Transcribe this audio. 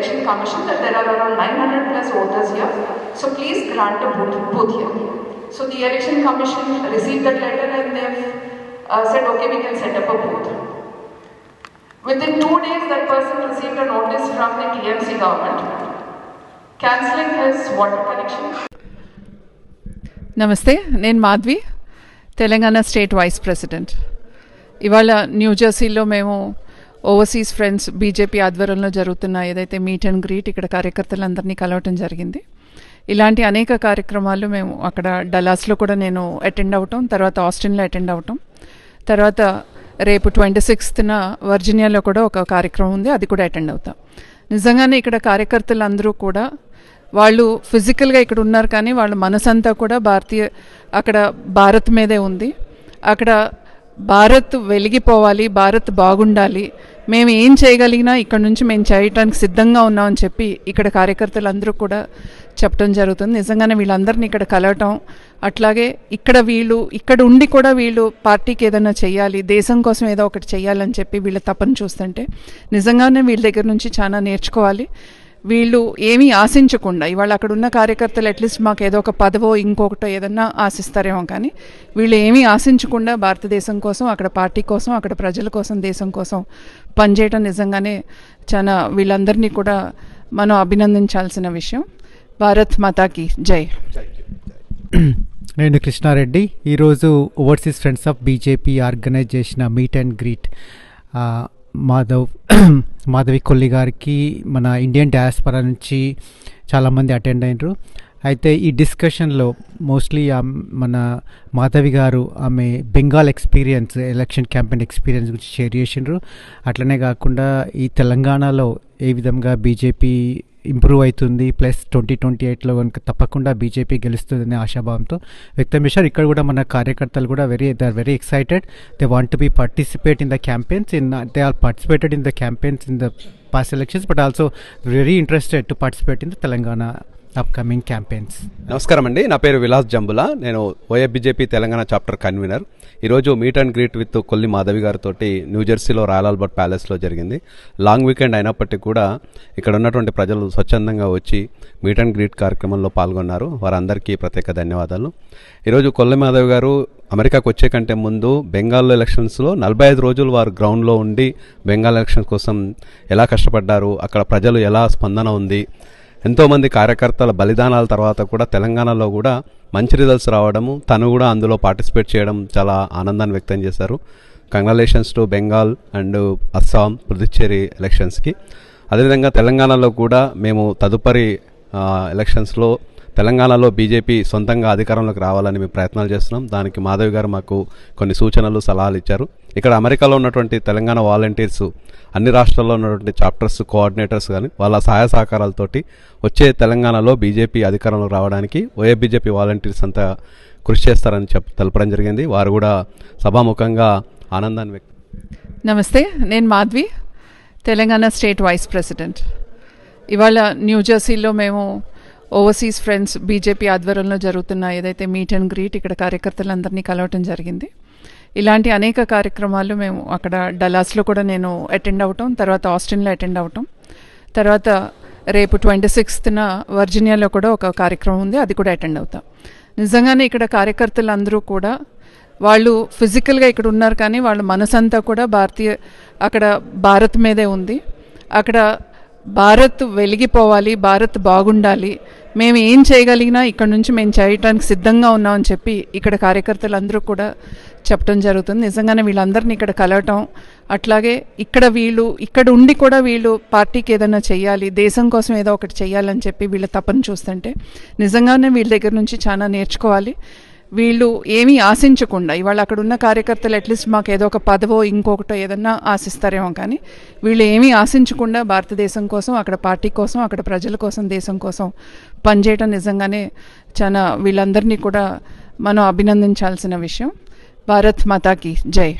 Election Commission that there are around 900 plus voters here. So please grant a booth here. So the Election Commission received that letter and they've said, okay, we can set up a booth. Within 2 days, that person received a notice from the TMC government cancelling his water connection. నమస్తే, నేను Madhavi, Telangana state vice president. ఇవాళ న్యూజెర్సీలో మేము overseas friends BJP ఆధ్వర్యంలో జరుగుతున్న ఏదైతే meet and greet ఇక్కడ కార్యకర్తలందరినీ కలవటం జరిగింది. ఇలాంటి అనేక కార్యక్రమాలు మేము అక్కడ డల్లాస్లో కూడా నేను అటెండ్ అవటం, తర్వాత ఆస్టిన్లో అటెండ్ అవటం, తర్వాత రేపు 26న వర్జీనియాలో కూడా ఒక కార్యక్రమం ఉంది, అది కూడా అటెండ్ అవుతాం. నిజంగానే ఇక్కడ కార్యకర్తలందరూ కూడా వాళ్ళు ఫిజికల్గా ఇక్కడ ఉన్నారు, కానీ వాళ్ళ మనసంతా కూడా అక్కడ భారత్ మీదే ఉంది. అక్కడ భారత్ వెలిగిపోవాలి, భారత్ బాగుండాలి, మేము ఏం చేయగలిగినా ఇక్కడ నుంచి మేము చేయటానికి సిద్ధంగా ఉన్నామని చెప్పి ఇక్కడ కార్యకర్తలందరూ కూడా చెప్పడం జరుగుతుంది. నిజంగానే వీళ్ళందరినీ ఇక్కడ కలవటం, అట్లాగే ఇక్కడ ఉండి కూడా వీళ్ళు పార్టీకి ఏదైనా చెయ్యాలి, దేశం కోసం ఏదో ఒకటి చెయ్యాలని చెప్పి వీళ్ళ తపన చూస్తుంటే నిజంగానే వీళ్ళ దగ్గర నుంచి చాలా నేర్చుకోవాలి. వీళ్ళు ఏమీ ఆశించకుండా, ఇవాళ అక్కడ ఉన్న కార్యకర్తలు అట్లీస్ట్ మాకు ఏదో ఒక పదవో ఇంకొకటో ఏదన్నా ఆశిస్తారేమో, కానీ వీళ్ళు ఏమీ ఆశించకుండా భారతదేశం కోసం, అక్కడ పార్టీ కోసం, అక్కడ ప్రజల కోసం, దేశం కోసం పనిచేయటం నిజంగానే చాలా వీళ్ళందరినీ కూడా మనం అభినందించాల్సిన విషయం. భారత్ మాతాకి జై. నేను కృష్ణారెడ్డి. ఈరోజు overseas friends of BJP organise చేసిన meet and greet Madhavi Kolli గారికి మన ఇండియన్ డయాస్పరా నుంచి చాలామంది అటెండ్ అయినరు. అయితే ఈ డిస్కషన్లో మోస్ట్లీ మన మాధవి గారు ఆమె Bengal experience, election campaign experience గురించి షేర్ చేసిండ్రు. అట్లనే కాకుండా ఈ తెలంగాణలో ఏ విధంగా బీజేపీ ఇంప్రూవ్ అవుతుంది, ప్లస్ 2028లో కనుక తప్పకుండా బీజేపీ గెలుస్తుందనే ఆశాభావంతో వ్యక్తం చేశారు. ఇక్కడ కూడా మన కార్యకర్తలు కూడా they are very excited. They want to be participate in the campaigns. They are participated in the campaigns in the past elections, but also very interested to participate in the Telangana upcoming campaigns. నమస్కారం అండి, నా పేరు విలాస్ జంబులా. నేను BJP Telangana chapter convener. ఈరోజు meet and greet with Kolli Madhavi గారితో న్యూజెర్సీలో royal Albert ప్యాలెస్లో జరిగింది. లాంగ్ వీకెండ్ అయినప్పటికీ కూడా ఇక్కడ ఉన్నటువంటి ప్రజలు స్వచ్ఛందంగా వచ్చి మీట్ అండ్ గ్రీట్ కార్యక్రమంలో పాల్గొన్నారు. వారందరికీ ప్రత్యేక ధన్యవాదాలు. ఈరోజు కొల్లి మాధవి గారు అమెరికాకు వచ్చే కంటే ముందు బెంగాల్ ఎలక్షన్స్లో 45 రోజులు వారు గ్రౌండ్లో ఉండి బెంగాల్ ఎలక్షన్స్ కోసం ఎలా కష్టపడ్డారు, అక్కడ ప్రజలు ఎలా స్పందన ఉంది, ఎంతోమంది కార్యకర్తల బలిదానాల తర్వాత కూడా తెలంగాణలో కూడా మంచి రిజల్ట్స్ రావడము, తను కూడా అందులో పార్టిసిపేట్ చేయడం చాలా ఆనందాన్ని వ్యక్తం చేశారు. Congratulations to Bengal and Assam, Puducherry ఎలక్షన్స్కి. అదేవిధంగా తెలంగాణలో కూడా మేము తదుపరి ఎలక్షన్స్లో తెలంగాణలో బీజేపీ సొంతంగా అధికారంలోకి రావాలని మేము ప్రయత్నాలు చేస్తున్నాం. దానికి మాధవి గారు మాకు కొన్ని సూచనలు, సలహాలు ఇచ్చారు. ఇక్కడ అమెరికాలో ఉన్నటువంటి తెలంగాణ వాలంటీర్స్, అన్ని రాష్ట్రాల్లో ఉన్నటువంటి చాప్టర్స్ కోఆర్డినేటర్స్ కానీ వాళ్ళ సహాయ సహకారాలతోటి వచ్చే తెలంగాణలో బీజేపీ అధికారంలో రావడానికి బీజేపీ వాలంటీర్స్ అంతా కృషి చేస్తారని తెలపడం జరిగింది. వారు కూడా సభాముఖంగా ఆనందాన్ని నమస్తే, నేను Madhavi, Telangana state vice president. ఇవాళ న్యూజెర్సీలో మేము ఓవర్సీస్ ఫ్రెండ్స్ బీజేపీ ఆధ్వర్యంలో జరుగుతున్న ఏదైతే మీట్ అండ్ గ్రీట్ ఇక్కడ కార్యకర్తలందరినీ కలవటం జరిగింది. ఇలాంటి అనేక కార్యక్రమాలు మేము అక్కడ డల్లాస్లో కూడా నేను అటెండ్ అవటం, తర్వాత ఆస్టిన్లో అటెండ్ అవటం, తర్వాత రేపు 26న వర్జీనియాలో కూడా ఒక కార్యక్రమం ఉంది, అది కూడా అటెండ్ అవుతాం. నిజంగానే ఇక్కడ కార్యకర్తలందరూ కూడా వాళ్ళు ఫిజికల్గా ఇక్కడ ఉన్నారు, కానీ వాళ్ళ మనసంతా కూడా అక్కడ భారత్ మీదే ఉంది. అక్కడ భారత్ వెలిగిపోవాలి, భారత్ బాగుండాలి, మేము ఏం చేయగలిగినా ఇక్కడ నుంచి మేము చేయటానికి సిద్ధంగా ఉన్నామని చెప్పి ఇక్కడ కార్యకర్తలందరూ కూడా చెప్పడం జరుగుతుంది. నిజంగానే వీళ్ళందరినీ ఇక్కడ కలవటం, అట్లాగే ఇక్కడ ఉండి కూడా వీళ్ళు పార్టీకి ఏదైనా చెయ్యాలి, దేశం కోసం ఏదో ఒకటి చెయ్యాలని చెప్పి వీళ్ళ తపన చూస్తుంటే నిజంగానే వీళ్ళ దగ్గర నుంచి చాలా నేర్చుకోవాలి. వీళ్ళు ఏమీ ఆశించకుండా, ఇవాళ అక్కడ ఉన్న కార్యకర్తలు అట్లీస్ట్ మాకు ఏదో ఒక పదవో ఇంకొకటో ఏదన్నా ఆశిస్తారేమో, కానీ వీళ్ళు ఏమీ ఆశించకుండా భారతదేశం కోసం, అక్కడ పార్టీ కోసం, అక్కడ ప్రజల కోసం, దేశం కోసం పనిచేయటం నిజంగానే చాలా వీళ్ళందరినీ కూడా మనం అభినందించాల్సిన విషయం. భారత్ మాతాకి జై.